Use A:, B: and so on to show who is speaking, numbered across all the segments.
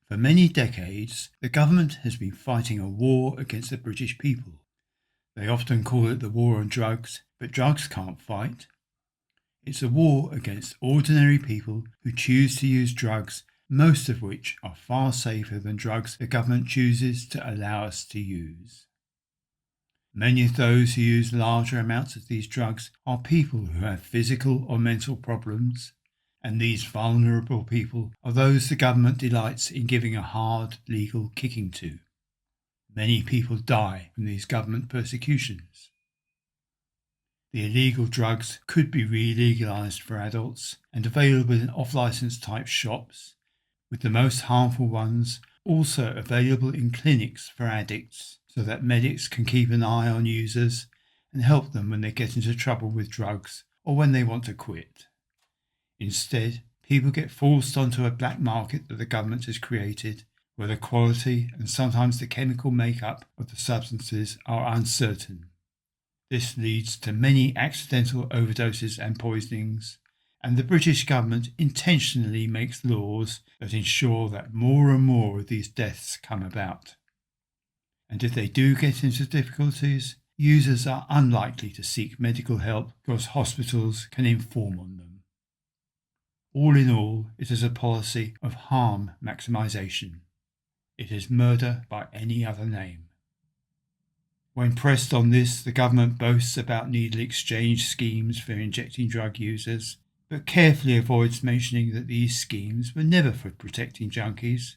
A: For many decades, the government has been fighting a war against the British people. They often call it the war on drugs, but drugs can't fight. It's a war against ordinary people who choose to use drugs, most of which are far safer than drugs the government chooses to allow us to use. Many of those who use larger amounts of these drugs are people who have physical or mental problems, and these vulnerable people are those the government delights in giving a hard legal kicking to. Many people die from these government persecutions. The illegal drugs could be re-legalised for adults and available in off-licence type shops, with the most harmful ones also available in clinics for addicts, so that medics can keep an eye on users and help them when they get into trouble with drugs or when they want to quit. Instead, people get forced onto a black market that the government has created, where the quality and sometimes the chemical makeup of the substances are uncertain. This leads to many accidental overdoses and poisonings, and the British government intentionally makes laws that ensure that more and more of these deaths come about. And if they do get into difficulties, users are unlikely to seek medical help because hospitals can inform on them. All in all, it is a policy of harm maximisation. It is murder by any other name. When pressed on this, the government boasts about needle exchange schemes for injecting drug users, but carefully avoids mentioning that these schemes were never for protecting junkies.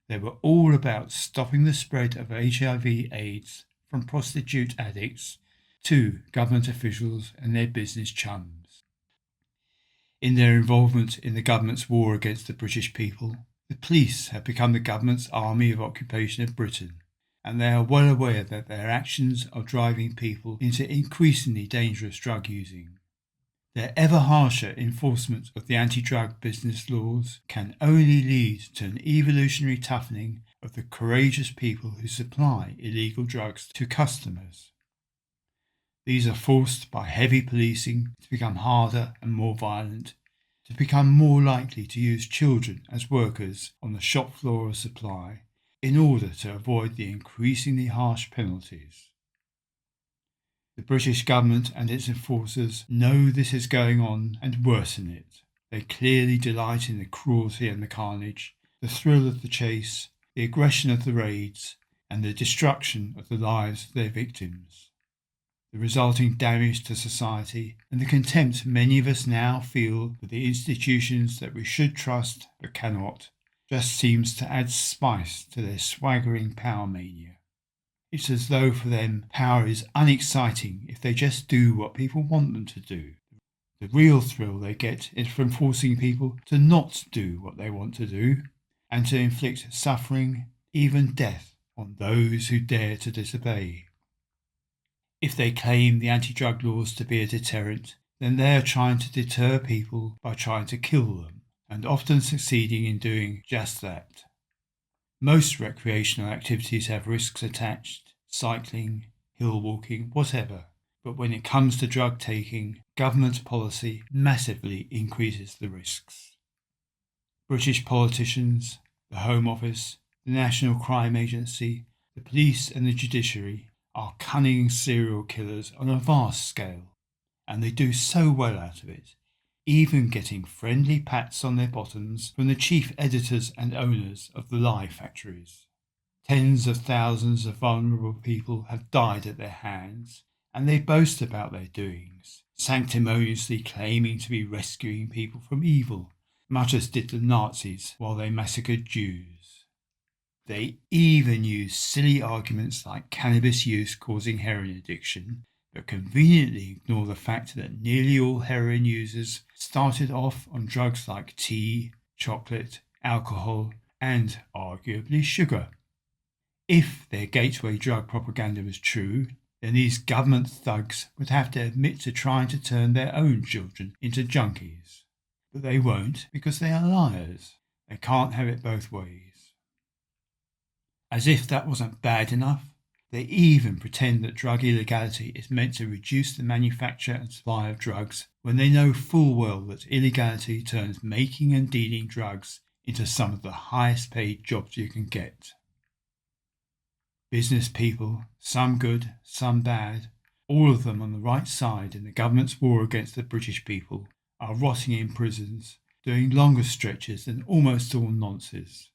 A: They were all about stopping the spread of HIV/AIDS from prostitute addicts to government officials and their business chums. In their involvement in the government's war against the British people, the police have become the government's army of occupation of Britain, and they are well aware that their actions are driving people into increasingly dangerous drug using. Their ever harsher enforcement of the anti-drug business laws can only lead to an evolutionary toughening of the courageous people who supply illegal drugs to customers. These are forced by heavy policing to become harder and more violent, to become more likely to use children as workers on the shop floor of supply, in order to avoid the increasingly harsh penalties. The British government and its enforcers know this is going on and worsen it. They clearly delight in the cruelty and the carnage, the thrill of the chase, the aggression of the raids, and the destruction of the lives of their victims. The resulting damage to society and the contempt many of us now feel for the institutions that we should trust but cannot just seems to add spice to their swaggering power mania. It's as though for them power is unexciting if they just do what people want them to do. The real thrill they get is from forcing people to not do what they want to do and to inflict suffering, even death, on those who dare to disobey. If they claim the anti-drug laws to be a deterrent, then they are trying to deter people by trying to kill them, and often succeeding in doing just that. Most recreational activities have risks attached, cycling, hill walking, whatever, but when it comes to drug taking, government policy massively increases the risks. British politicians, the Home Office, the National Crime Agency, the police and the judiciary are cunning serial killers on a vast scale, and they do so well out of it, even getting friendly pats on their bottoms from the chief editors and owners of the lie factories. Tens of thousands of vulnerable people have died at their hands, and they boast about their doings, sanctimoniously claiming to be rescuing people from evil, much as did the Nazis while they massacred Jews. They even use silly arguments like cannabis use causing heroin addiction, but conveniently ignore the fact that nearly all heroin users started off on drugs like tea, chocolate, alcohol, and arguably sugar. If their gateway drug propaganda was true, then these government thugs would have to admit to trying to turn their own children into junkies. But they won't, because they are liars. They can't have it both ways. As if that wasn't bad enough, they even pretend that drug illegality is meant to reduce the manufacture and supply of drugs, when they know full well that illegality turns making and dealing drugs into some of the highest paid jobs you can get. Business people, some good, some bad, all of them on the right side in the government's war against the British people, are rotting in prisons, doing longer stretches than almost all nonces.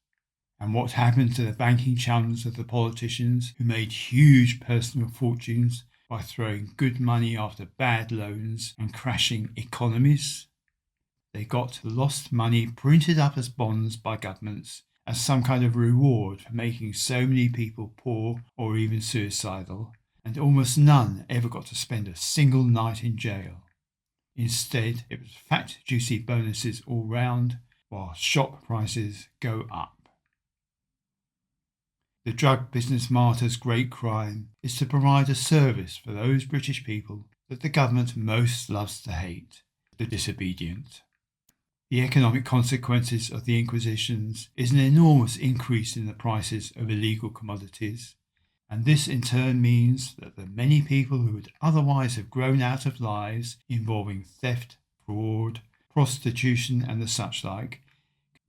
A: And what happened to the banking chums of the politicians who made huge personal fortunes by throwing good money after bad loans and crashing economies? They got lost money printed up as bonds by governments as some kind of reward for making so many people poor or even suicidal, and almost none ever got to spend a single night in jail. Instead, it was fat, juicy bonuses all round, while shop prices go up. The drug business martyr's great crime is to provide a service for those British people that the government most loves to hate, the disobedient. The economic consequences of the Inquisitions is an enormous increase in the prices of illegal commodities, and this in turn means that the many people who would otherwise have grown out of lives involving theft, fraud, prostitution and the such like,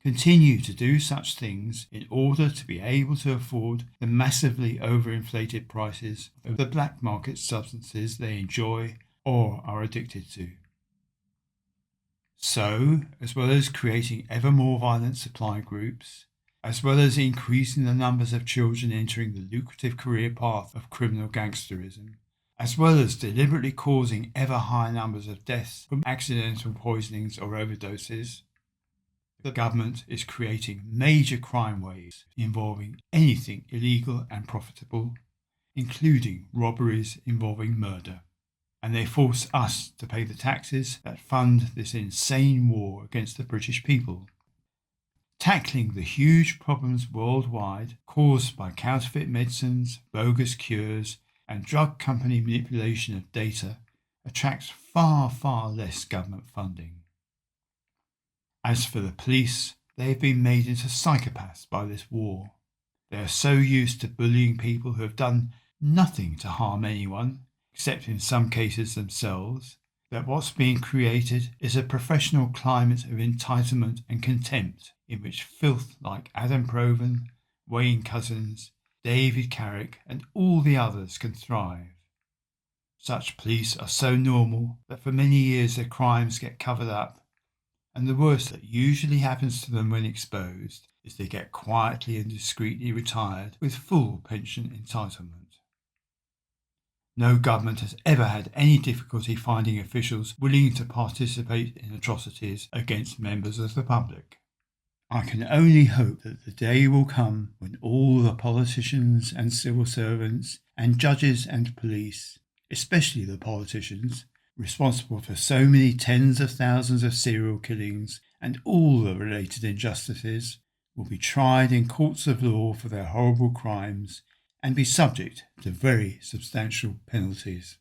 A: continue to do such things in order to be able to afford the massively overinflated prices of the black market substances they enjoy or are addicted to. So, as well as creating ever more violent supply groups, as well as increasing the numbers of children entering the lucrative career path of criminal gangsterism, as well as deliberately causing ever higher numbers of deaths from accidental poisonings or overdoses, the government is creating major crime waves involving anything illegal and profitable, including robberies involving murder. And they force us to pay the taxes that fund this insane war against the British people. Tackling the huge problems worldwide caused by counterfeit medicines, bogus cures, and drug company manipulation of data attracts far, far less government funding. As for the police, they have been made into psychopaths by this war. They are so used to bullying people who have done nothing to harm anyone, except in some cases themselves, that what's being created is a professional climate of entitlement and contempt in which filth like Adam Provan, Wayne Couzens, David Carrick and all the others can thrive. Such police are so normal that for many years their crimes get covered up, and the worst that usually happens to them when exposed is they get quietly and discreetly retired with full pension entitlement. No government has ever had any difficulty finding officials willing to participate in atrocities against members of the public. I can only hope that the day will come when all the politicians and civil servants and judges and police, especially the politicians, responsible for so many tens of thousands of serial killings and all the related injustices, will be tried in courts of law for their horrible crimes and be subject to very substantial penalties.